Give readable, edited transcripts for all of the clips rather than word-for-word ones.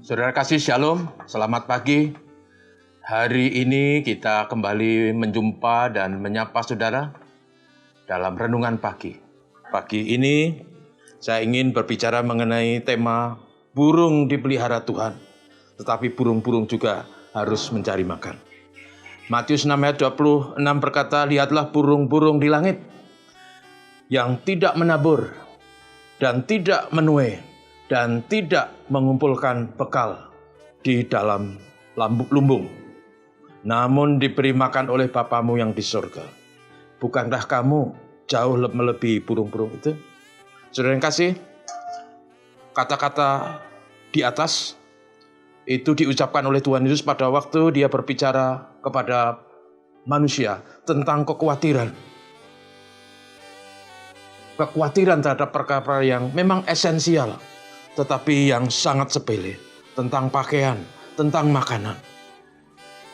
Saudara kasih Shalom, selamat pagi. Hari ini kita kembali menjumpa dan menyapa saudara dalam renungan pagi. Pagi ini saya ingin berbicara mengenai tema burung dipelihara Tuhan, tetapi burung-burung juga harus mencari makan. Matius 6 ayat 26 berkata, lihatlah burung-burung di langit yang tidak menabur dan tidak menuai dan tidak mengumpulkan bekal di dalam lumbung, namun diberi makan oleh Bapamu yang di surga. Bukankah kamu jauh melebihi burung-burung itu? Saudara yang kasih, kata-kata di atas itu diucapkan oleh Tuhan Yesus pada waktu dia berbicara kepada manusia tentang kekhawatiran terhadap perkara yang memang esensial, tetapi yang sangat sepele, tentang pakaian, tentang makanan.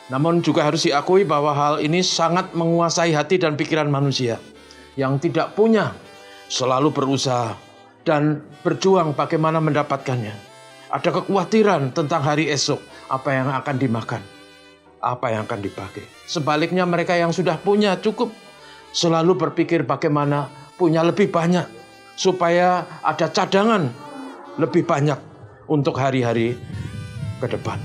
Namun juga harus diakui bahwa hal ini sangat menguasai hati dan pikiran manusia yang tidak punya, selalu berusaha dan berjuang bagaimana mendapatkannya. Ada kekhawatiran tentang hari esok, apa yang akan dimakan, apa yang akan dipakai. Sebaliknya mereka yang sudah punya cukup, selalu berpikir bagaimana punya lebih banyak, supaya ada cadangan lebih banyak untuk hari-hari ke depan.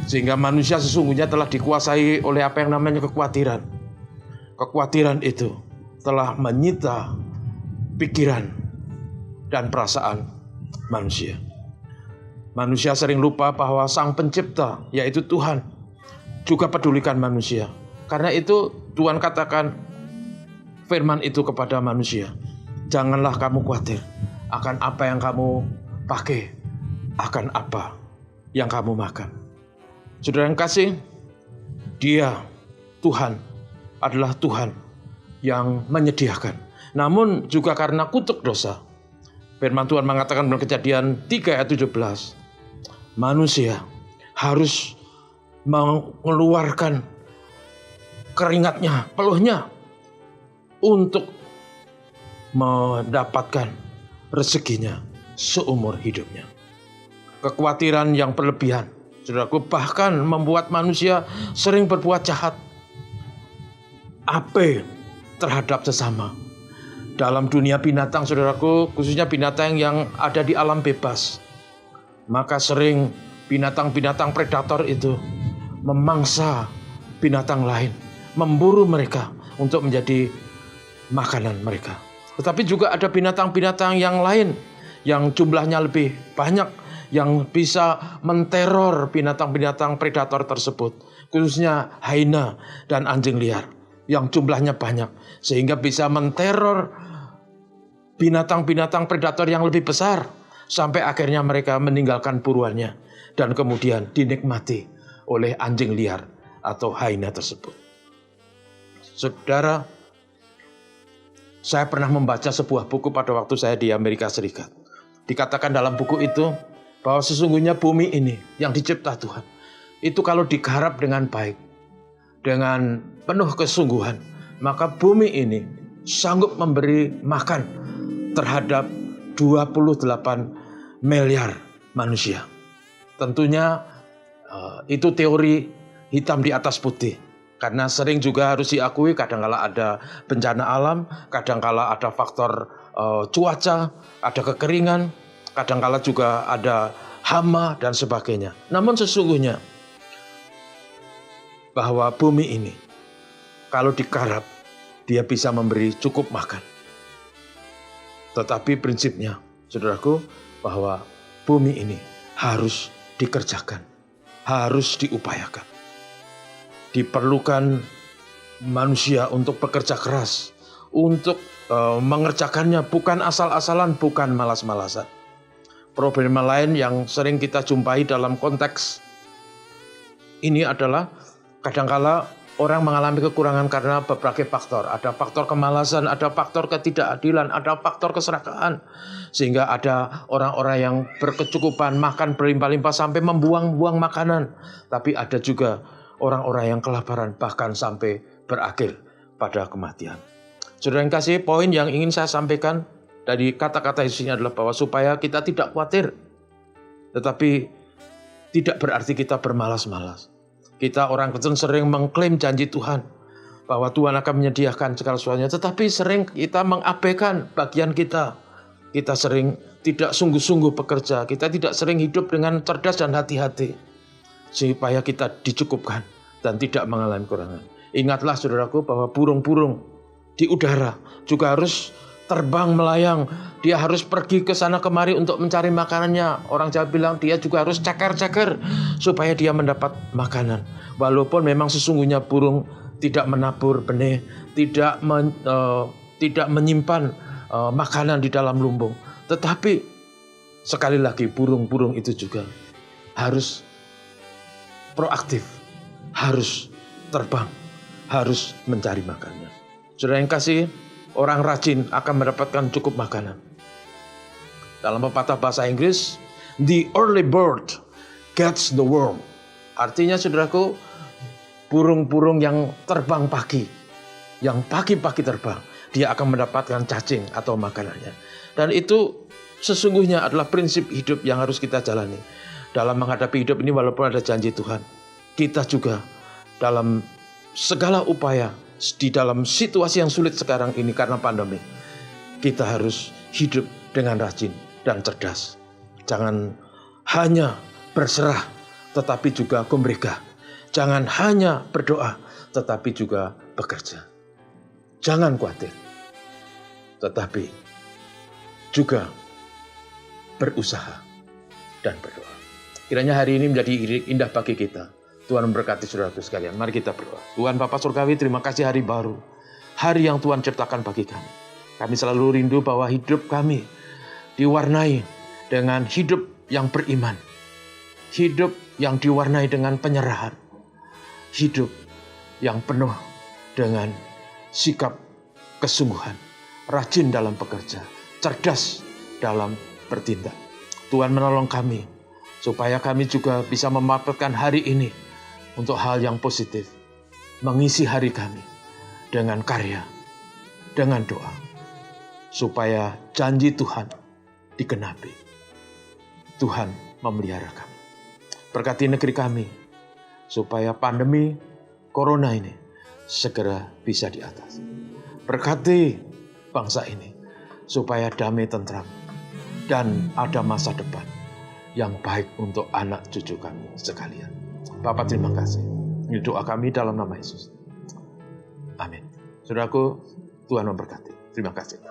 Sehingga manusia sesungguhnya telah dikuasai oleh apa yang namanya kekhawatiran. Kekhawatiran itu telah menyita pikiran dan perasaan manusia. Manusia sering lupa bahwa Sang Pencipta, yaitu Tuhan, juga pedulikan manusia. Karena itu Tuhan katakan firman itu kepada manusia, janganlah kamu khawatir akan apa yang kamu pakai, akan apa yang kamu makan. Saudara yang kasih, Dia, Tuhan, adalah Tuhan yang menyediakan. Namun juga karena kutuk dosa, firman Tuhan mengatakan dalam Kejadian 3 ayat 17, manusia harus mengeluarkan keringatnya, peluhnya, untuk mendapatkan rezekinya seumur hidupnya. Kekhawatiran yang berlebihan, saudaraku, bahkan membuat manusia sering berbuat jahat, ape terhadap sesama. Dalam dunia binatang, saudaraku, khususnya binatang yang ada di alam bebas, maka sering binatang-binatang predator itu memangsa binatang lain, memburu mereka untuk menjadi makanan mereka. Tetapi juga ada binatang-binatang yang lain yang jumlahnya lebih banyak, yang bisa menteror binatang-binatang predator tersebut, khususnya hyena dan anjing liar yang jumlahnya banyak, sehingga bisa menteror binatang-binatang predator yang lebih besar, sampai akhirnya mereka meninggalkan buruannya dan kemudian dinikmati oleh anjing liar atau hyena tersebut. Saudara, saya pernah membaca sebuah buku pada waktu saya di Amerika Serikat. Dikatakan dalam buku itu bahwa sesungguhnya bumi ini yang dicipta Tuhan, itu kalau digarap dengan baik, dengan penuh kesungguhan, maka bumi ini sanggup memberi makan terhadap 28 miliar manusia. Tentunya itu teori hitam di atas putih. Karena sering juga harus diakui kadangkala ada bencana alam, kadangkala ada faktor cuaca, ada kekeringan, kadangkala juga ada hama dan sebagainya. Namun sesungguhnya bahwa bumi ini kalau digarap, dia bisa memberi cukup makan. Tetapi prinsipnya, saudaraku, bahwa bumi ini harus dikerjakan, harus diupayakan. Diperlukan manusia untuk bekerja keras, untuk mengerjakannya, bukan asal-asalan, bukan malas-malasan. Problem lain yang sering kita jumpai dalam konteks ini adalah kadangkala orang mengalami kekurangan karena berbagai faktor. Ada faktor kemalasan, ada faktor ketidakadilan, ada faktor keserakahan. Sehingga ada orang-orang yang berkecukupan, makan berlimpah-limpah sampai membuang-buang makanan. Tapi ada juga orang-orang yang kelaparan, bahkan sampai berakhir pada kematian. Saudara yang kasih, poin yang ingin saya sampaikan dari kata-kata Yesus ini adalah bahwa supaya kita tidak khawatir, tetapi tidak berarti kita bermalas-malas. Kita orang Kristen sering mengklaim janji Tuhan bahwa Tuhan akan menyediakan segala sesuatunya, tetapi sering kita mengabaikan bagian kita. Kita sering tidak sungguh-sungguh bekerja, kita tidak sering hidup dengan cerdas dan hati-hati, supaya kita dicukupkan dan tidak mengalami kekurangan. Ingatlah saudaraku bahwa burung-burung di udara juga harus terbang melayang. Dia harus pergi ke sana kemari untuk mencari makanannya. Orang Jawa bilang dia juga harus cakar-cakar supaya dia mendapat makanan. Walaupun memang sesungguhnya burung tidak menabur benih, tidak menyimpan makanan di dalam lumbung. Tetapi sekali lagi burung-burung itu juga harus proaktif, harus terbang, harus mencari makannya. Saudara yang kasih, orang rajin akan mendapatkan cukup makanan. Dalam pepatah bahasa Inggris, the early bird gets the worm. Artinya saudaraku, burung-burung yang terbang pagi, yang pagi-pagi terbang, dia akan mendapatkan cacing atau makanannya. Dan itu sesungguhnya adalah prinsip hidup yang harus kita jalani. Dalam menghadapi hidup ini walaupun ada janji Tuhan, kita juga dalam segala upaya, di dalam situasi yang sulit sekarang ini karena pandemi, kita harus hidup dengan rajin dan cerdas. Jangan hanya berserah, tetapi juga gumregah. Jangan hanya berdoa, tetapi juga bekerja. Jangan khawatir, tetapi juga berusaha dan berdoa. Kiranya hari ini menjadi indah bagi kita. Tuhan memberkati saudaraku sekalian. Mari kita berdoa. Tuhan Bapa Surgawi, terima kasih hari baru. Hari yang Tuhan ciptakan bagi kami. Kami selalu rindu bahwa hidup kami diwarnai dengan hidup yang beriman. Hidup yang diwarnai dengan penyerahan. Hidup yang penuh dengan sikap kesungguhan. Rajin dalam bekerja. Cerdas dalam bertindak. Tuhan menolong kami supaya kami juga bisa memanfaatkan hari ini untuk hal yang positif, mengisi hari kami dengan karya, dengan doa, supaya janji Tuhan digenapi. Tuhan memelihara kami. Berkati negeri kami, supaya pandemi corona ini segera bisa diatasi. Berkati bangsa ini, supaya damai tentram, dan ada masa depan yang baik untuk anak cucu kami sekalian. Bapak terima kasih. Ini doa kami dalam nama Yesus. Amin. Saudaraku, Tuhan memberkati. Terima kasih.